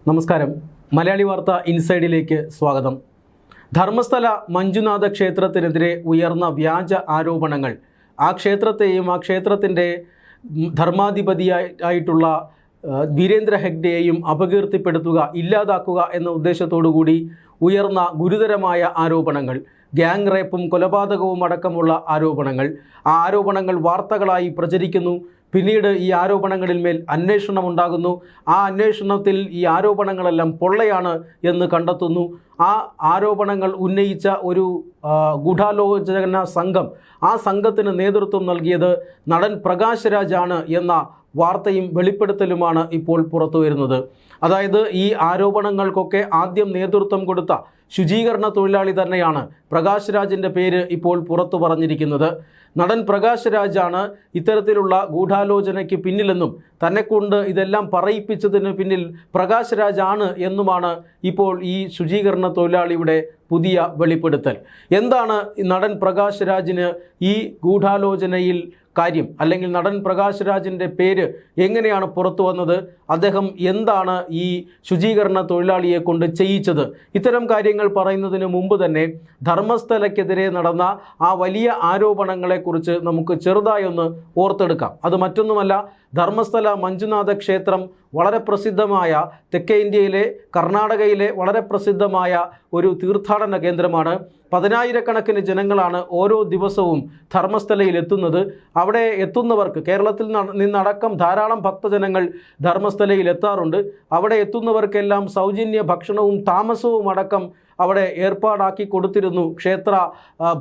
നമസ്കാരം. മലയാളി വാർത്ത ഇൻസൈഡിലേക്ക് സ്വാഗതം. ധർമ്മസ്ഥല മഞ്ജുനാഥ ക്ഷേത്രത്തിനെതിരെ ഉയർന്ന വ്യാജ ആരോപണങ്ങൾ ആ ക്ഷേത്രത്തെയും ആ ക്ഷേത്രത്തിൻ്റെ ധർമാധിപതിയായിട്ടുള്ള വീരേന്ദ്ര ഹെഗ്ഡെയെയും അപകീർത്തിപ്പെടുത്തുക, ഇല്ലാതാക്കുക എന്ന ഉദ്ദേശത്തോടു കൂടി ഉയർന്ന ഗുരുതരമായ ആരോപണങ്ങൾ, ഗ്യാങ് റേപ്പും കൊലപാതകവും അടക്കമുള്ള ആരോപണങ്ങൾ, ആ ആരോപണങ്ങൾ വാർത്തകളായി പ്രചരിക്കുന്നു. പിന്നീട് ഈ ആരോപണങ്ങളിൽ മേൽ അന്വേഷണം ഉണ്ടാകുന്നു. ആ അന്വേഷണത്തിൽ ഈ ആരോപണങ്ങളെല്ലാം പൊള്ളയാണ് എന്ന് കണ്ടെത്തുന്നു. ആ ആരോപണങ്ങൾ ഉന്നയിച്ച ഒരു ഗൂഢാലോചന സംഘം, ആ സംഘത്തിന് നേതൃത്വം നൽകിയത് നടൻ പ്രകാശ് രാജാണ് എന്ന വാർത്തയും വെളിപ്പെടുത്തലുമാണ് ഇപ്പോൾ പുറത്തു വരുന്നത്. അതായത് ഈ ആരോപണങ്ങൾക്കൊക്കെ ആദ്യം നേതൃത്വം കൊടുത്ത ശുചീകരണ തൊഴിലാളി തന്നെയാണ് പ്രകാശ് രാജിൻ്റെ പേര് ഇപ്പോൾ പുറത്തു പറഞ്ഞിരിക്കുന്നത്. നടൻ പ്രകാശ് രാജാണ് ഇത്തരത്തിലുള്ള ഗൂഢാലോചനയ്ക്ക് പിന്നിലെന്നും തന്നെക്കൊണ്ട് ഇതെല്ലാം പറയിപ്പിച്ചതിന് പിന്നിൽ പ്രകാശ് രാജാണ് എന്നുമാണ് ഇപ്പോൾ ഈ ശുചീകരണ തൊഴിലാളിയുടെ പുതിയ വെളിപ്പെടുത്തൽ. എന്താണ് നടൻ പ്രകാശ് രാജിന് ഈ ഗൂഢാലോചനയിൽ കാര്യം, അല്ലെങ്കിൽ നടൻ പ്രകാശ് രാജിൻ്റെ പേര് എങ്ങനെയാണ് പുറത്തു വന്നത്, അദ്ദേഹം എന്താണ് ഈ ശുചീകരണ തൊഴിലാളിയെ കൊണ്ട് ചെയ്യിച്ചത്, ഇത്തരം കാര്യങ്ങൾ പറയുന്നതിന് മുമ്പ് തന്നെ ധർമ്മസ്ഥലയ്ക്കെതിരെ നടന്ന ആ വലിയ ആരോപണങ്ങളെക്കുറിച്ച് നമുക്ക് ചെറുതായൊന്ന് ഓർത്തെടുക്കാം. അത് മറ്റൊന്നുമല്ല, ധർമ്മസ്ഥല മഞ്ജുനാഥ ക്ഷേത്രം വളരെ പ്രസിദ്ധമായ, തെക്കേ ഇന്ത്യയിലെ കർണാടകയിലെ വളരെ പ്രസിദ്ധമായ ഒരു തീർത്ഥാടന കേന്ദ്രമാണ്. പതിനായിരക്കണക്കിന് ജനങ്ങളാണ് ഓരോ ദിവസവും ധർമ്മസ്ഥലയിൽ എത്തുന്നത്. അവിടെ എത്തുന്നവർക്ക്, കേരളത്തിൽ നിന്നടക്കം ധാരാളം ഭക്തജനങ്ങൾ ധർമ്മസ്ഥലയിൽ എത്താറുണ്ട്. അവിടെ എത്തുന്നവർക്കെല്ലാം സൗജന്യ ഭക്ഷണവും താമസവും അടക്കം അവിടെ ഏർപ്പാടാക്കി കൊടുത്തിരുന്നു ക്ഷേത്ര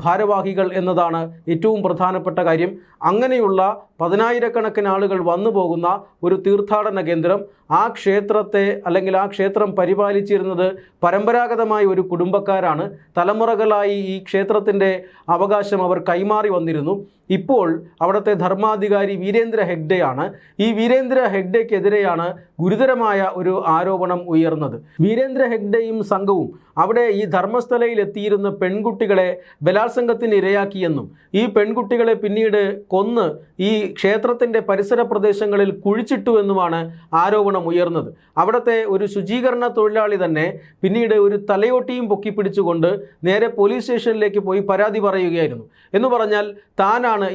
ഭാരവാഹികൾ എന്നതാണ് ഏറ്റവും പ്രധാനപ്പെട്ട കാര്യം. അങ്ങനെയുള്ള പതിനായിരക്കണക്കിന് ആളുകൾ വന്നു പോകുന്ന ഒരു തീർത്ഥാടന കേന്ദ്രം, ആ ക്ഷേത്രത്തെ അല്ലെങ്കിൽ ആ ക്ഷേത്രം പരിപാലിച്ചിരുന്നത് പരമ്പരാഗതമായ ഒരു കുടുംബക്കാരാണ്. തലമുറകളായി ഈ ക്ഷേത്രത്തിൻ്റെ അവകാശം അവർ കൈമാറി വന്നിരുന്നു. ഇപ്പോൾ അവിടുത്തെ ധർമാധികാരി വീരേന്ദ്ര ഹെഗ്ഡെയാണ്. ഈ വീരേന്ദ്ര ഹെഗ്ഡെക്കെതിരെയാണ് ഗുരുതരമായ ഒരു ആരോപണം ഉയർന്നത്. വീരേന്ദ്ര ഹെഗ്ഡെയും സംഘവും അവിടെ ഈ ധർമ്മസ്ഥലയിൽ എത്തിയിരുന്ന പെൺകുട്ടികളെ ബലാത്സംഗത്തിന് ഇരയാക്കിയെന്നും ഈ പെൺകുട്ടികളെ പിന്നീട് കൊന്ന് ഈ ക്ഷേത്രത്തിൻ്റെ പരിസര പ്രദേശങ്ങളിൽ കുഴിച്ചിട്ടുവെന്നുമാണ് ആരോപണം ഉയർന്നത്. അവിടുത്തെ ഒരു ശുചീകരണ തൊഴിലാളി തന്നെ പിന്നീട് ഒരു തലയോട്ടിയും പൊക്കിപ്പിടിച്ചുകൊണ്ട് നേരെ പോലീസ് സ്റ്റേഷനിലേക്ക് പോയി പരാതി പറയുകയായിരുന്നു. എന്ന് പറഞ്ഞാൽ താനാണ്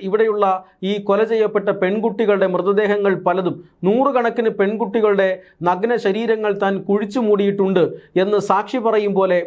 ഇവിടെയുള്ള ഈ കൊല ചെയ്യപ്പെട്ട പെൺകുട്ടികളുടെ മൃതദേഹങ്ങൾ പലതും, നൂറുകണക്കിന് പെൺകുട്ടികളുടെ നഗ്ന ശരീരങ്ങൾ താൻ കുഴിച്ചു മൂടിയിട്ടുണ്ട് എന്ന് സാക്ഷി പറയും പോലെ,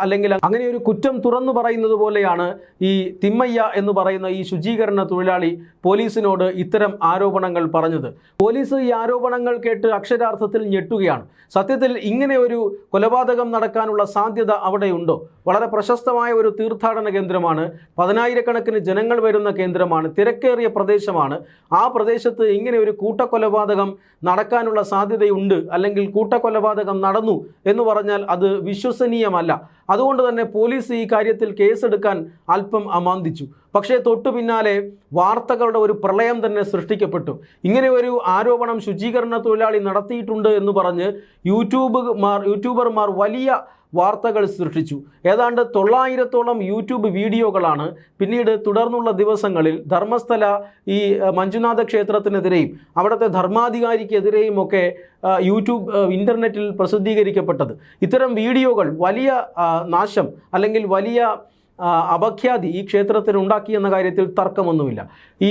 അല്ലെങ്കിൽ അങ്ങനെ ഒരു കുറ്റം തുറന്നു പറയുന്നത് പോലെയാണ് ഈ തിമ്മയ്യ എന്ന് പറയുന്ന ഈ ശുചീകരണ തൊഴിലാളി പോലീസിനോട് ഇത്തരം ആരോപണങ്ങൾ പറഞ്ഞത്. പോലീസ് ഈ ആരോപണങ്ങൾ കേട്ട് അക്ഷരാർത്ഥത്തിൽ ഞെട്ടുകയാണ്. സത്യത്തിൽ ഇങ്ങനെ ഒരു കൊലപാതകം നടക്കാനുള്ള സാധ്യത അവിടെയുണ്ടോ? വളരെ പ്രശസ്തമായ ഒരു തീർത്ഥാടന കേന്ദ്രമാണ്, പതിനായിരക്കണക്കിന് ജനങ്ങൾ വരുന്ന കേന്ദ്രമാണ്, തിരക്കേറിയ പ്രദേശമാണ്. ആ പ്രദേശത്ത് ഇങ്ങനെ ഒരു കൂട്ടക്കൊലപാതകം നടക്കാനുള്ള സാധ്യതയുണ്ട്, അല്ലെങ്കിൽ കൂട്ടക്കൊലപാതകം നടന്നു എന്ന് പറഞ്ഞാൽ അത് വിശ്വസനീയമല്ല. അതുകൊണ്ട് തന്നെ പോലീസ് ഈ കാര്യത്തിൽ കേസെടുക്കാൻ അല്പം അമാന്തിച്ചു. പക്ഷേ തൊട്ടു പിന്നാലെ വാർത്തകളുടെ ഒരു പ്രളയം തന്നെ സൃഷ്ടിക്കപ്പെട്ടു. ഇങ്ങനെ ഒരു ആരോപണം ശുചീകരണ തൊഴിലാളി നടത്തിയിട്ടുണ്ട് എന്ന് പറഞ്ഞ് യൂട്യൂബർമാർ വലിയ വാർത്തകൾ സൃഷ്ടിച്ചു. ഏതാണ്ട് 900ഓളം യൂട്യൂബ് വീഡിയോകളാണ് പിന്നീട് തുടർന്നുള്ള ദിവസങ്ങളിൽ ധർമ്മസ്ഥല ഈ മഞ്ജുനാഥ ക്ഷേത്രത്തിനെതിരെയും അവിടുത്തെ ധർമാധികാരിക്കെതിരെയും ഒക്കെ ഇൻ്റർനെറ്റിൽ പ്രസിദ്ധീകരിക്കപ്പെട്ടത്. ഇത്തരം വീഡിയോകൾ വലിയ നാശം അല്ലെങ്കിൽ വലിയ അപഖ്യാതി ഈ ക്ഷേത്രത്തിന് ഉണ്ടാക്കിയെന്ന കാര്യത്തിൽ തർക്കമൊന്നുമില്ല. ഈ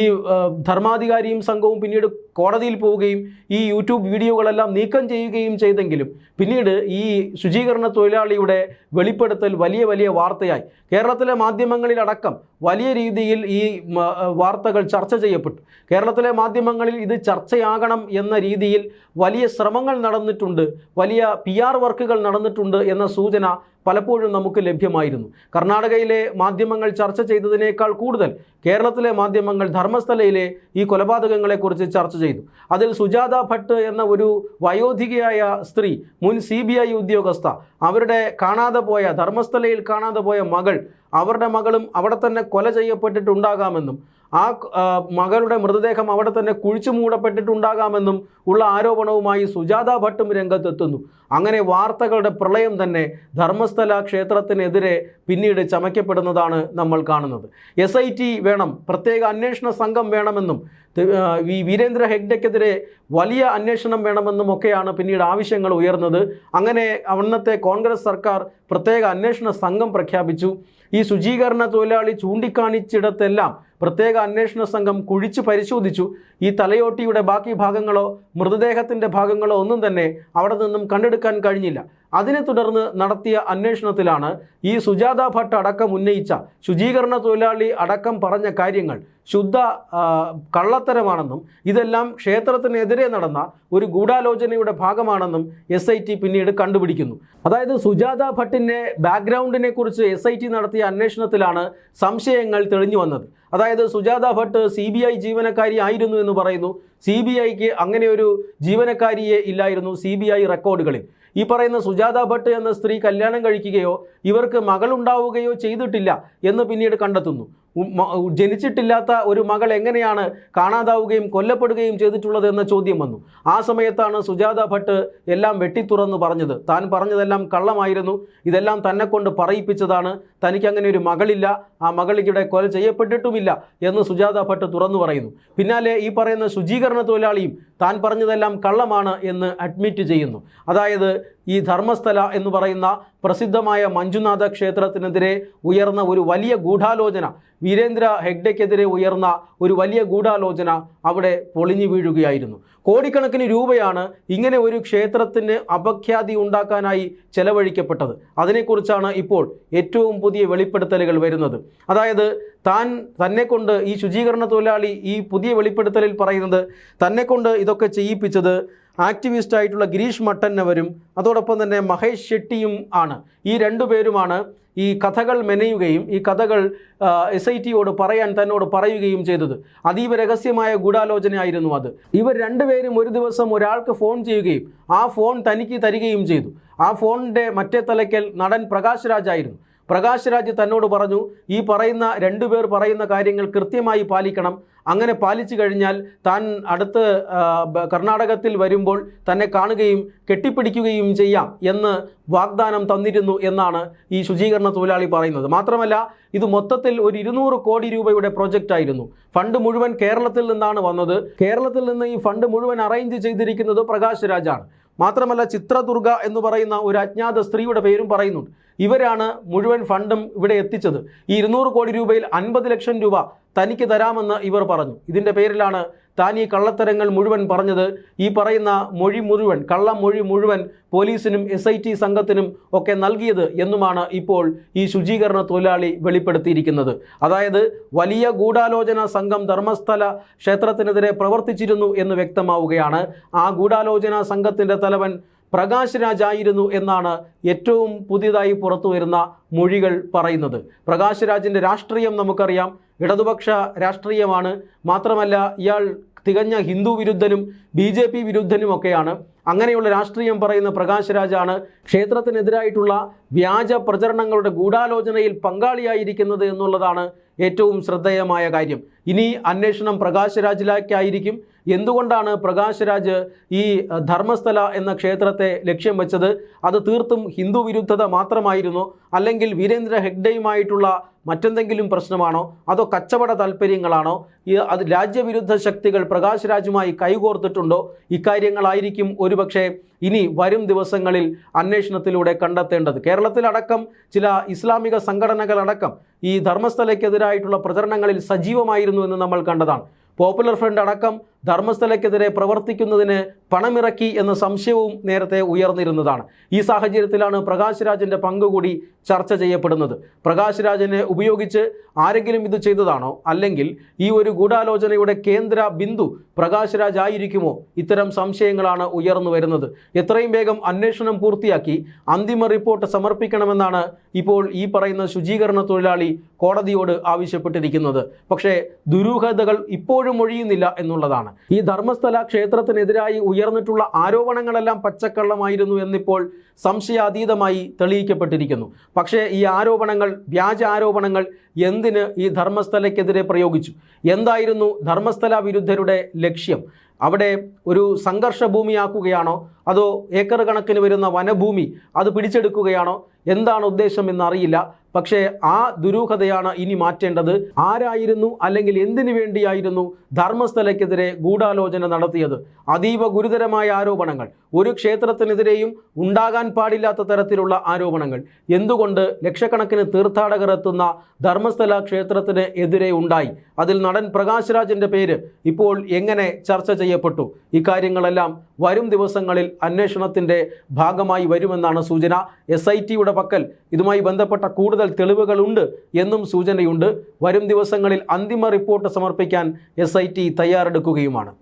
ധർമാധികാരിയും സംഘവും പിന്നീട് കോടതിയിൽ പോവുകയും ഈ യൂട്യൂബ് വീഡിയോകളെല്ലാം നീക്കം ചെയ്യുകയും ചെയ്തെങ്കിലും പിന്നീട് ഈ ശുചീകരണ തൊഴിലാളിയുടെ വെളിപ്പെടുത്തൽ വലിയ വാർത്തയായി. കേരളത്തിലെ മാധ്യമങ്ങളിലടക്കം വലിയ രീതിയിൽ ഈ വാർത്തകൾ ചർച്ച ചെയ്യപ്പെട്ടു. കേരളത്തിലെ മാധ്യമങ്ങളിൽ ഇത് ചർച്ചയാകണം എന്ന രീതിയിൽ വലിയ ശ്രമങ്ങൾ നടന്നിട്ടുണ്ട്, വലിയ PR വർക്കുകൾ നടന്നിട്ടുണ്ട് എന്ന സൂചന പലപ്പോഴും നമുക്ക് ലഭ്യമായിരുന്നു. കർണാടകയിലെ മാധ്യമങ്ങൾ ചർച്ച ചെയ്തതിനേക്കാൾ കൂടുതൽ കേരളത്തിലെ മാധ്യമങ്ങൾ ധർമ്മസ്ഥലയിലെ ഈ കൊലപാതകങ്ങളെക്കുറിച്ച് ചർച്ച ചെയ്തു. അതിൽ സുജാത ഭട്ട് എന്ന ഒരു വയോധികയായ സ്ത്രീ, മുൻ CBI ഉദ്യോഗസ്ഥ, അവരുടെ ധർമ്മസ്ഥലയിൽ കാണാതെ പോയ മകൾ, അവരുടെ മകളും അവിടെ തന്നെ കൊല ചെയ്യപ്പെട്ടിട്ടുണ്ടാകാമെന്നും ആ മകളുടെ മൃതദേഹം അവിടെ തന്നെ കുഴിച്ചു മൂടപ്പെട്ടിട്ടുണ്ടാകാമെന്നും ഉള്ള ആരോപണവുമായി സുജാത ഭട്ടും രംഗത്തെത്തുന്നു. അങ്ങനെ വാർത്തകളുടെ പ്രളയം തന്നെ ധർമ്മസ്ഥല ക്ഷേത്രത്തിനെതിരെ പിന്നീട് ചമയ്ക്കപ്പെടുന്നതാണ് നമ്മൾ കാണുന്നത്. SIT വേണം, പ്രത്യേക അന്വേഷണ സംഘം വേണമെന്നും വീരേന്ദ്ര ഹെഗ്ഡെക്കെതിരെ വലിയ അന്വേഷണം വേണമെന്നും ഒക്കെയാണ് പിന്നീട് ആവശ്യങ്ങൾ ഉയർന്നത്. അങ്ങനെ അന്നത്തെ കോൺഗ്രസ് സർക്കാർ പ്രത്യേക അന്വേഷണ സംഘം പ്രഖ്യാപിച്ചു. ഈ ശുചീകരണ തൊഴിലാളി ചൂണ്ടിക്കാണിച്ചിടത്തെല്ലാം പ്രത്യേക അന്വേഷണ സംഘം കുഴിച്ച് പരിശോധിച്ചു. ഈ തലയോട്ടിയുടെ ബാക്കി ഭാഗങ്ങളോ മൃതദേഹത്തിൻ്റെ ഭാഗങ്ങളോ ഒന്നും തന്നെ അവിടെ നിന്നും കണ്ടെടുക്കാൻ കഴിഞ്ഞില്ല. അതിനെ തുടർന്ന് നടത്തിയ അന്വേഷണത്തിലാണ് ഈ സുജാത ഭട്ട് അടക്കം ഉന്നയിച്ച ശുചീകരണ തൊഴിലാളി അടക്കം പറഞ്ഞ കാര്യങ്ങൾ ശുദ്ധ കള്ളത്തരമാണെന്നും ഇതെല്ലാം ക്ഷേത്രത്തിനെതിരെ നടന്ന ഒരു ഗൂഢാലോചനയുടെ ഭാഗമാണെന്നും SIT പിന്നീട് കണ്ടുപിടിക്കുന്നു. അതായത് സുജാത ഭട്ടിൻ്റെ ബാക്ക്ഗ്രൗണ്ടിനെ കുറിച്ച് SIT നടത്തിയ അന്വേഷണത്തിലാണ് സംശയങ്ങൾ തെളിഞ്ഞു വന്നത്. അതായത് സുജാത ഭട്ട് CBI ജീവനക്കാരി ആയിരുന്നു എന്ന് പറയുന്നു. CBIക്ക് അങ്ങനെ ഒരു ജീവനക്കാരിയെ ഇല്ലായിരുന്നു CBI റെക്കോർഡുകളിൽ. ഈ പറയുന്ന സുജാത ഭട്ട് എന്ന സ്ത്രീ കല്യാണം കഴിക്കുകയോ ഇവർക്ക് മകളുണ്ടാവുകയോ ചെയ്തിട്ടില്ല എന്ന് പിന്നീട് കണ്ടെത്തുന്നു. ജനിച്ചിട്ടില്ലാത്ത ഒരു മകൾ എങ്ങനെയാണ് കാണാതാവുകയും കൊല്ലപ്പെടുകയും ചെയ്തിട്ടുള്ളത് എന്ന ചോദ്യം വന്നു. ആ സമയത്താണ് സുജാത ഭട്ട് എല്ലാം വെട്ടിത്തുറന്ന് പറഞ്ഞത്. താൻ പറഞ്ഞതെല്ലാം കള്ളമായിരുന്നു, ഇതെല്ലാം തന്നെ കൊണ്ട് പറയിപ്പിച്ചതാണ്, തനിക്ക് അങ്ങനെ ഒരു മകളില്ല, ആ മകളിവിടെ കൊല ചെയ്യപ്പെട്ടിട്ടുമില്ല എന്ന് സുജാത ഭട്ട് തുറന്നു പറയുന്നു. പിന്നാലെ ഈ പറയുന്ന ശുചീകരണ തൊഴിലാളിയും താൻ പറഞ്ഞതെല്ലാം കള്ളമാണ് എന്ന് അഡ്മിറ്റ് ചെയ്യുന്നു. അതായത് ഈ ധർമ്മസ്ഥല എന്ന് പറയുന്ന പ്രസിദ്ധമായ മഞ്ജുനാഥ ക്ഷേത്രത്തിനെതിരെ ഉയർന്ന ഒരു വലിയ ഗൂഢാലോചന, വീരേന്ദ്ര ഹെഗ്ഡെക്കെതിരെ ഉയർന്ന ഒരു വലിയ ഗൂഢാലോചന അവിടെ പൊളിഞ്ഞു വീഴുകയായിരുന്നു. കോടിക്കണക്കിന് രൂപയാണ് ഇങ്ങനെ ഒരു ക്ഷേത്രത്തിന് അപഖ്യാതി ഉണ്ടാക്കാനായി ചെലവഴിക്കപ്പെട്ടത്. അതിനെക്കുറിച്ചാണ് ഇപ്പോൾ ഏറ്റവും പുതിയ വെളിപ്പെടുത്തലുകൾ വരുന്നത്. അതായത് തന്നെക്കൊണ്ട് ഈ ശുചീകരണ തൊഴിലാളി ഈ പുതിയ വെളിപ്പെടുത്തലിൽ പറയുന്നത് തന്നെക്കൊണ്ട് ഇതൊക്കെ ചെയ്യിപ്പിച്ചത് ആക്ടിവിസ്റ്റായിട്ടുള്ള ഗിരീഷ് മട്ടന്നവരും അതോടൊപ്പം തന്നെ മഹേഷ് ഷെട്ടിയും ആണ്. ഈ രണ്ടുപേരുമാണ് ഈ കഥകൾ മെനയുകയും ഈ കഥകൾ SITയോട് പറയാൻ തന്നോട് പറയുകയും ചെയ്തത്. അതീവ രഹസ്യമായ ഗൂഢാലോചനയായിരുന്നു അത്. ഇവർ രണ്ടുപേരും ഒരു ദിവസം ഒരാൾക്ക് ഫോൺ ചെയ്യുകയും ആ ഫോൺ തനിക്ക് തരികയും ചെയ്തു. ആ ഫോണിൻ്റെ മറ്റേ തലയ്ക്കൽ നടൻ പ്രകാശ് രാജായിരുന്നു. പ്രകാശ് രാജ് തന്നോട് പറഞ്ഞു, ഈ പറയുന്ന രണ്ടുപേർ പറയുന്ന കാര്യങ്ങൾ കൃത്യമായി പാലിക്കണം, അങ്ങനെ പാലിച്ചു കഴിഞ്ഞാൽ താൻ അടുത്ത് കർണാടകത്തിൽ വരുമ്പോൾ തന്നെ കാണുകയും കെട്ടിപ്പിടിക്കുകയും ചെയ്യാം എന്ന് വാഗ്ദാനം തന്നിരുന്നു എന്നാണ് ഈ ശുചീകരണ തൊഴിലാളി പറയുന്നത്. മാത്രമല്ല ഇത് മൊത്തത്തിൽ ഒരു 200 കോടി രൂപയുടെ പ്രോജക്റ്റ് ആയിരുന്നു. ഫണ്ട് മുഴുവൻ കേരളത്തിൽ നിന്നാണ് വന്നത്. കേരളത്തിൽ നിന്ന് ഈ ഫണ്ട് മുഴുവൻ അറേഞ്ച് ചെയ്തിരിക്കുന്നത് പ്രകാശ് രാജാണ്. മാത്രമല്ല ചിത്രദുർഗ എന്ന് പറയുന്ന ഒരു അജ്ഞാത സ്ത്രീയുടെ പേരും പറയുന്നുണ്ട്. ഇവരാണ് മുഴുവൻ ഫണ്ടും ഇവിടെ എത്തിച്ചത്. ഈ 200 കോടി രൂപയിൽ 50 ലക്ഷം രൂപ തനിക്ക് തരാമെന്ന് ഇവർ പറഞ്ഞു. ഇതിൻ്റെ പേരിലാണ് താൻ ഈ കള്ളത്തരങ്ങൾ മുഴുവൻ പറഞ്ഞത്. ഈ പറയുന്ന മൊഴി മുഴുവൻ, കള്ളം മൊഴി മുഴുവൻ പോലീസിനും SIT സംഘത്തിനും ഒക്കെ നൽകിയത് എന്നുമാണ് ഇപ്പോൾ ഈ ശുചീകരണ തൊഴിലാളി വെളിപ്പെടുത്തിയിരിക്കുന്നത്. അതായത് വലിയ ഗൂഢാലോചന സംഘം ധർമ്മസ്ഥല ക്ഷേത്രത്തിനെതിരെ പ്രവർത്തിച്ചിരുന്നു എന്ന് വ്യക്തമാവുകയാണ്. ആ ഗൂഢാലോചന സംഘത്തിൻ്റെ തലവൻ പ്രകാശ് രാജായിരുന്നു എന്നാണ് ഏറ്റവും പുതിയതായി പുറത്തു വരുന്ന മൊഴികൾ പറയുന്നത്. പ്രകാശ് രാജിൻ്റെ രാഷ്ട്രീയം നമുക്കറിയാം, ഇടതുപക്ഷ രാഷ്ട്രീയമാണ്. മാത്രമല്ല ഇയാൾ തികഞ്ഞ ഹിന്ദു വിരുദ്ധനും BJP വിരുദ്ധനുമൊക്കെയാണ്. അങ്ങനെയുള്ള രാഷ്ട്രീയം പറയുന്ന പ്രകാശ് രാജാണ് ക്ഷേത്രത്തിനെതിരായിട്ടുള്ള വ്യാജ പ്രചരണങ്ങളുടെ ഗൂഢാലോചനയിൽ പങ്കാളിയായിരിക്കുന്നത് എന്നുള്ളതാണ് ഏറ്റവും ശ്രദ്ധേയമായ കാര്യം. ഇനി അന്വേഷണം പ്രകാശ് രാജിലേക്കായിരിക്കും. എന്തുകൊണ്ടാണ് പ്രകാശ് രാജ് ഈ ധർമ്മസ്ഥല എന്ന ക്ഷേത്രത്തെ ലക്ഷ്യം വെച്ചത്? അത് തീർത്തും ഹിന്ദു വിരുദ്ധത മാത്രമായിരുന്നോ, അല്ലെങ്കിൽ വീരേന്ദ്ര ഹെഗ്ഡെയുമായിട്ടുള്ള മറ്റെന്തെങ്കിലും പ്രശ്നമാണോ, അതോ കച്ചവട താല്പര്യങ്ങളാണോ, അത് രാജ്യവിരുദ്ധ ശക്തികൾ പ്രകാശ് രാജുമായി കൈകോർത്തിട്ടുണ്ടോ? ഇക്കാര്യങ്ങളായിരിക്കും ഒരുപക്ഷെ ഇനി വരും ദിവസങ്ങളിൽ അന്വേഷണത്തിലൂടെ കണ്ടെത്തേണ്ടത്. കേരളത്തിലടക്കം ചില ഇസ്ലാമിക സംഘടനകളടക്കം ഈ ധർമ്മസ്ഥലയ്ക്കെതിരായിട്ടുള്ള പ്രചരണങ്ങളിൽ സജീവമായിരുന്നു എന്ന് നമ്മൾ കണ്ടതാണ്. പോപ്പുലർ ഫ്രണ്ട് അടക്കം ധർമ്മസ്ഥലയ്ക്കെതിരെ പ്രവർത്തിക്കുന്നതിന് പണമിറക്കി എന്ന സംശയവും നേരത്തെ ഉയർന്നിരുന്നതാണ്. ഈ സാഹചര്യത്തിലാണ് പ്രകാശ് രാജിൻ്റെ പങ്ക് കൂടി ചർച്ച ചെയ്യപ്പെടുന്നത്. പ്രകാശ് രാജിനെ ഉപയോഗിച്ച് ആരെങ്കിലും ഇത് ചെയ്തതാണോ, അല്ലെങ്കിൽ ഈ ഒരു ഗൂഢാലോചനയുടെ കേന്ദ്ര ബിന്ദു പ്രകാശ് രാജ് ആയിരിക്കുമോ? ഇത്തരം സംശയങ്ങളാണ് ഉയർന്നു വരുന്നത്. എത്രയും വേഗം അന്വേഷണം പൂർത്തിയാക്കി അന്തിമ റിപ്പോർട്ട് സമർപ്പിക്കണമെന്നാണ് ഇപ്പോൾ ഈ പറയുന്ന ശുചീകരണ തൊഴിലാളി കോടതിയോട് ആവശ്യപ്പെട്ടിരിക്കുന്നത്. പക്ഷേ ദുരൂഹതകൾ ഇപ്പോഴും ഒഴിയുന്നില്ല എന്നുള്ളതാണ്. ഈ ധർമ്മസ്ഥല ക്ഷേത്രത്തിനെതിരായി ഉയർന്നിട്ടുള്ള ആരോപണങ്ങളെല്ലാം പച്ചക്കള്ളമായിരുന്നു എന്നിപ്പോൾ സംശയാതീതമായി തെളിയിക്കപ്പെട്ടിരിക്കുന്നു. പക്ഷേ ഈ ആരോപണങ്ങൾ, വ്യാജ ആരോപണങ്ങൾ എന്തിന് ഈ ധർമ്മസ്ഥലയ്ക്കെതിരെ പ്രയോഗിച്ചു? എന്തായിരുന്നു ധർമ്മസ്ഥല വിരുദ്ധരുടെ ലക്ഷ്യം? അവിടെ ഒരു സംഘർഷ ഭൂമിയാക്കുകയാണോ, അതോ ഏക്കർ കണക്കിന് വരുന്ന വനഭൂമി അത് പിടിച്ചെടുക്കുകയാണോ? എന്താണ് ഉദ്ദേശം എന്നറിയില്ല. പക്ഷേ ആ ദുരൂഹതയാണ് ഇനി മാറ്റേണ്ടത്. ആരായിരുന്നു അല്ലെങ്കിൽ എന്തിനു വേണ്ടിയായിരുന്നു ധർമ്മസ്ഥലയ്ക്കെതിരെ ഗൂഢാലോചന നടത്തിയത്? അതീവ ഗുരുതരമായ ആരോപണങ്ങൾ, ഒരു ക്ഷേത്രത്തിനെതിരെയും ഉണ്ടാകാൻ പാടില്ലാത്ത തരത്തിലുള്ള ആരോപണങ്ങൾ എന്തുകൊണ്ട് ലക്ഷക്കണക്കിന് തീർത്ഥാടകർ എത്തുന്ന ധർമ്മസ്ഥല ക്ഷേത്രത്തിന് എതിരെ ഉണ്ടായി? അതിൽ നടൻ പ്രകാശ് രാജിൻ്റെ പേര് ഇപ്പോൾ എങ്ങനെ ചർച്ച ചെയ്യപ്പെട്ടു? ഇക്കാര്യങ്ങളെല്ലാം വരും ദിവസങ്ങളിൽ അന്വേഷണത്തിൻ്റെ ഭാഗമായി വരുമെന്നാണ് സൂചന. SITയുടെ പക്കൽ ഇതുമായി ബന്ധപ്പെട്ട കൂടുതൽ തെളിവുകളുണ്ട് എന്നും സൂചനയുണ്ട്. വരും ദിവസങ്ങളിൽ അന്തിമ റിപ്പോർട്ട് സമർപ്പിക്കാൻ SIT തയ്യാറെടുക്കുകയുമാണ്.